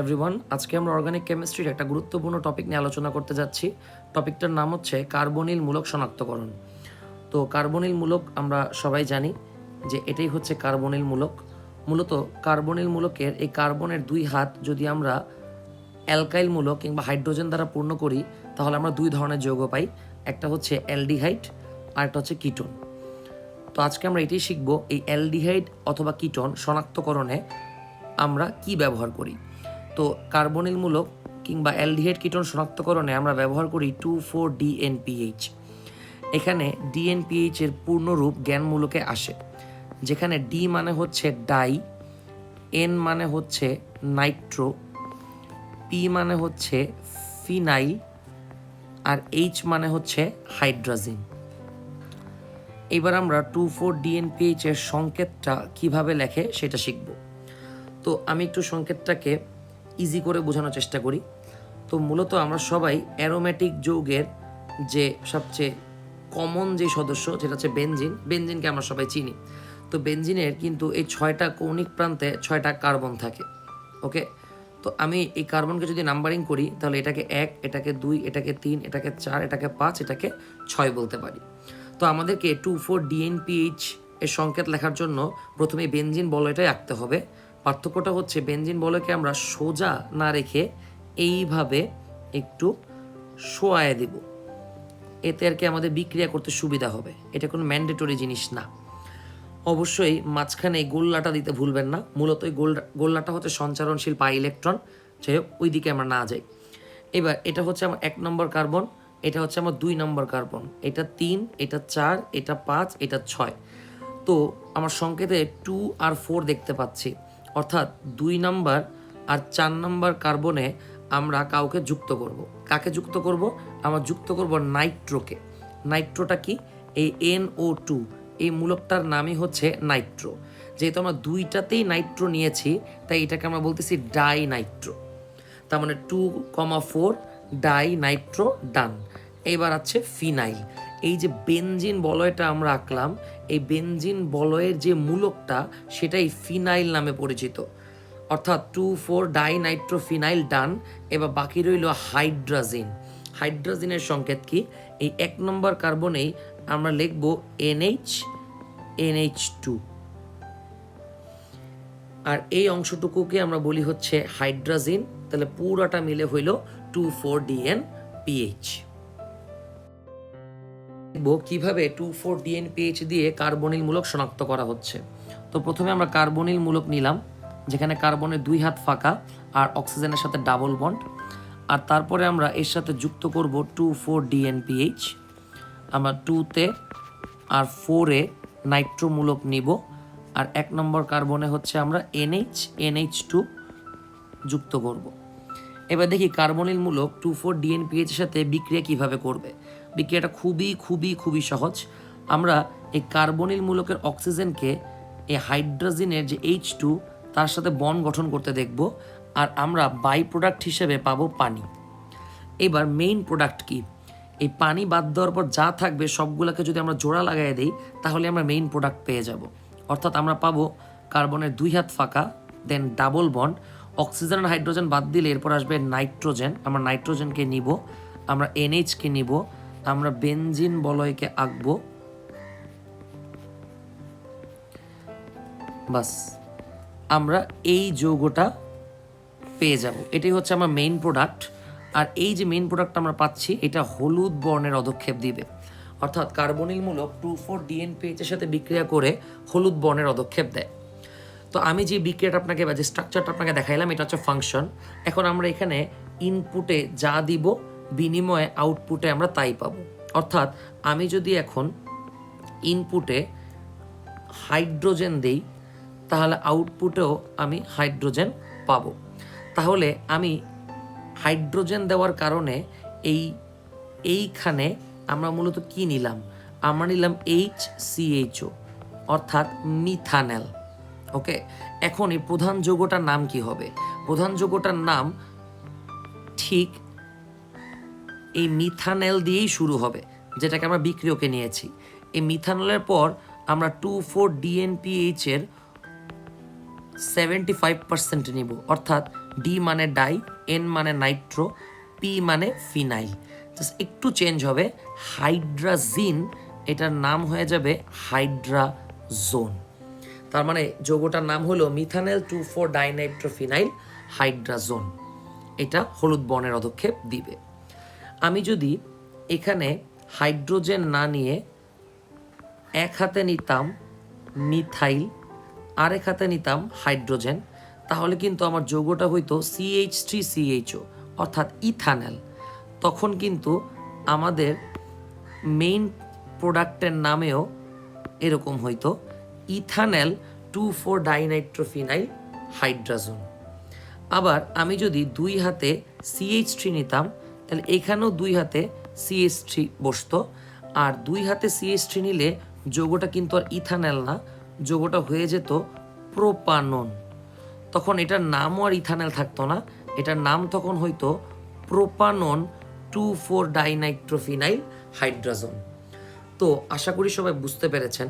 Everyone, আজকে আমরা organic কেমিস্ট্রির একটা গুরুত্বপূর্ণ টপিক নিয়ে আলোচনা করতে যাচ্ছি। টপিকটার নাম হচ্ছে কার্বনিল মূলক শনাক্তকরণ। তো কার্বনিল মূলক আমরা সবাই জানি যে এটাই হচ্ছে কার্বনিল মূলক। মূলত কার্বনিল মূলকের এই কার্বনের দুই হাত যদি আমরা অ্যালকাইল মূলক কিংবা হাইড্রোজেন দ্বারা পূর্ণ করি তাহলে আমরা দুই ধরনের যৌগ পাই, একটা হচ্ছে অ্যালডিহাইড আর একটা হচ্ছে কিটোন। তো আজকে আমরা এটাই শিখবো, এই অ্যালডিহাইড অথবা কিটোন শনাক্তকরণে আমরা কি ব্যবহার করি। তো কার্বনিল মূলক কিংবা অ্যালডিহাইড কিটোন শনাক্তকরণে আমরা ব্যবহার করি 2,4-DNPH। এখানে ডিএনপিএইচ এর পূর্ণরূপ জ্ঞানমূলকে আসে, যেখানে ডি মানে হচ্ছে ডাই, এন মানে হচ্ছে নাইট্রো, পি মানে হচ্ছে ফিনাইল আর এইচ মানে হচ্ছে হাইড্রাজিন। এবার আমরা 2,4-DNPH এর সংকেতটা কিভাবে লেখে সেটা শিখব। তো আমি একটু সংকেতটাকে ইজি করে বোঝানোর চেষ্টা করি। তো মূলত আমরা সবাই অ্যারোমেটিক যৌগের যে সবচেয়ে কমন যে সদস্য যেটা হচ্ছে বেনজিনকে আমরা সবাই চিনি। তো বেনজিনের কিন্তু এই 6টা কৌণিক প্রান্তে 6টা কার্বন থাকে। ওকে, তো আমি এই কার্বনকে যদি নাম্বারিং করি তাহলে এটাকে 1, এটাকে 2, এটাকে 3, এটাকে 4, এটাকে 5, এটাকে 6 বলতে পারি। তো আমাদেরকে 2,4-DNPH এর সংকেত লেখার জন্য প্রথমে বেনজিন বলয়টাই আঁকতে হবে। পার্থক্যটা হচ্ছে বেনজিন বলয়কে আমরা সোজা না রেখে এইভাবে একটু শোয়ায় দেব, এতে আর কি আমাদের বিক্রিয়া করতে সুবিধা হবে। এটা কোনো ম্যান্ডেটরি জিনিস না। অবশ্যই মাঝখানে এই গোল্লাটা দিতে ভুলবেন না। মূলত এই গোল্লাটা হচ্ছে সঞ্চারণশীল পাই ইলেকট্রন। যাই হোক, ওই দিকে আমরা না যাই। এবার এটা হচ্ছে আমার 1 নম্বর কার্বন, এটা হচ্ছে আমার 2 নম্বর কার্বন, এটা 3, এটা 4, এটা 5, এটা 6। তো আমার সংকেতে 2 আর 4 দেখতে পাচ্ছি, অর্থাৎ 2 নম্বর আর 4 নম্বর কার্বনে আমরা কাউকে যুক্ত করব। কাকে যুক্ত করব? আমরা যুক্ত করব নাইট্রোকে। নাইট্রোটা কি? এই NO2, এই মূলকটার নামই হচ্ছে নাইট্রো। যেহেতু আমরা দুইটাতেই নাইট্রো নিয়েছি তাই এটাকে আমরা বলতেছি ডাই নাইট্রো। তার মানে 2,4 ডাই নাইট্রো ডান। এবার আছে ফিনাইল। এই যে বেনজিন বলয়টা আমরা আঁকলাম, এই বেনজিন বলয়ের যে মূলকটা সেটাই ফিনাইল নামে পরিচিত, অর্থাৎ 2,4 ডাই নাইট্রো ফিনাইল ডান। এবার বাকি রইল হাইড্রাজিন। হাইড্রাজিনের সংকেত কি? এই 1 নম্বর কার্বনেই আমরা লিখব NH2, আর এই অংশটুকুকে আমরা বলি হচ্ছে হাইড্রাজিন। তাহলে পুরাটা মিলে হইল 2,4-DNPH। দেখব কিভাবে 2,4-DNPH দিয়ে কার্বনিল মূলক শনাক্ত করা হচ্ছে। তো প্রথমে আমরা কার্বনিল মূলক নিলাম, যেখানে কার্বনের 2 হাত ফাঁকা আর অক্সিজেনের সাথে ডাবল বন্ড। আর তারপরে আমরা এর সাথে যুক্ত করব 2,4-DNPH। আমরা 2-তে আর 4-এ নাইট্রো মূলক নিব, আর 1 নম্বর কার্বনে হচ্ছে আমরা NH2 যুক্ত করব। এবার দেখি কার্বনিল মূলক 2,4-DNPH এর সাথে বিক্রিয়া কিভাবে করবে। বিক্রিয়াটা খুবই খুবই খুবই সহজ। আমরা এই কার্বনিল মূলকের অক্সিজেনকে এই হাইড্রোজেনের যে H2 তার সাথে বন্ড গঠন করতে দেখব, আর আমরা বাই প্রোডাক্ট হিসেবে পাবো পানি। এবার মেইন প্রোডাক্ট কি? এই পানি বাদ দেওয়ার পর যা থাকবে সবগুলোকে যদি আমরা জোড়া লাগাই দিই তাহলে আমরা মেইন প্রোডাক্ট পেয়ে যাব। অর্থাৎ আমরা পাবো কার্বনের 2 হাত ফাঁকা, দেন ডাবল বন্ড, অক্সিজেন আর হাইড্রোজেন বাদ দিলে এরপর আসবে নাইট্রোজেন। আমরা নাইট্রোজেনকে নিব, আমরা NHকে নিব, আমরা বেনজিন বলয়কে আঁকবো, বাস আমরা এই যৌগটা পেয়ে যাব। এটাই হচ্ছে আমার মেইন প্রোডাক্ট। আর এই যে মেইন প্রোডাক্ট আমরা পাচ্ছি এটা হলুদ বর্ণের অধক্ষেপ দিবে, অর্থাৎ কার্বনিল মূলক 2,4-DNPH এর সাথে বিক্রিয়া করে হলুদ বর্ণের অধক্ষেপ দেয়। তো আমি যে বিক্রিয়াটা আপনাকে বা যে স্ট্রাকচারটা আপনাকে দেখাইলাম এটা হচ্ছে ফাংশন। এখন আমরা এখানে ইনপুটে যা দিব বিনিময়ে আউটপুটে আমরা তাই পাবো। অর্থাৎ আমি যদি এখন ইনপুটে হাইড্রোজেন দেই তাহলে আউটপুটেও আমি হাইড্রোজেন পাবো। তাহলে আমি হাইড্রোজেন দেওয়ার কারণে এইখানে আমরা মূলত কি নিলাম? আমরা নিলাম HCHO, অর্থাৎ মিথানেল। ওকে, এখন এই প্রধান যৌগটার নাম কি হবে? প্রধান যৌগটার নাম ঠিক এই মিথানেল দিয়েই শুরু হবে, যেটাকে আমরা বিক্রিয়কে নিয়েছি। এই মিথানলের পর আমরা 2,4-DNPH এর 75% নিব, অর্থাৎ ডি মানে ডাই, এন মানে নাইট্রো, পি মানে ফিনাইল। জাস্ট একটু চেঞ্জ হবে, হাইড্রাজিন এটার নাম হয়ে যাবে হাইড্রাজোন। তার মানে যৌগটার নাম হলো মিথানেল 2,4 ডাইনাইট্রোফিনাইল হাইড্রাজোন। এটা হলুদ বর্ণের পদক্ষেপ দিবে। আমি যদি এখানে হাইড্রোজেন না নিয়ে এক হাতে নিতাম মিথাইল, আরেক হাতে নিতাম হাইড্রোজেন, তাহলে কিন্তু আমার যৌগটা হইতো CH3CHO অর্থাৎ ইথানেল। তখন কিন্তু আমাদের মেইন প্রোডাক্টের নামেও এরকম হইতো ইথানেল 2,4 ডাইনাইট্রোফিনাইল হাইড্রাজোন। আবার আমি যদি দুই হাতে CH3 নিতাম, তাহলে এখানেও দুই হাতে CH3 বসতো, আর দুই হাতে CH3 নিলে যৌগটা কিন্তু আর ইথানেল না, যৌগটা হয়ে যেত প্রোপানন। তখন এটার নামও আর ইথানেল থাকতো না, এটার নাম তখন হইতো প্রোপানন 2,4 ডাইনাইট্রোফিনাইল হাইড্রাজোন। তো আশা করি সবাই বুঝতে পেরেছেন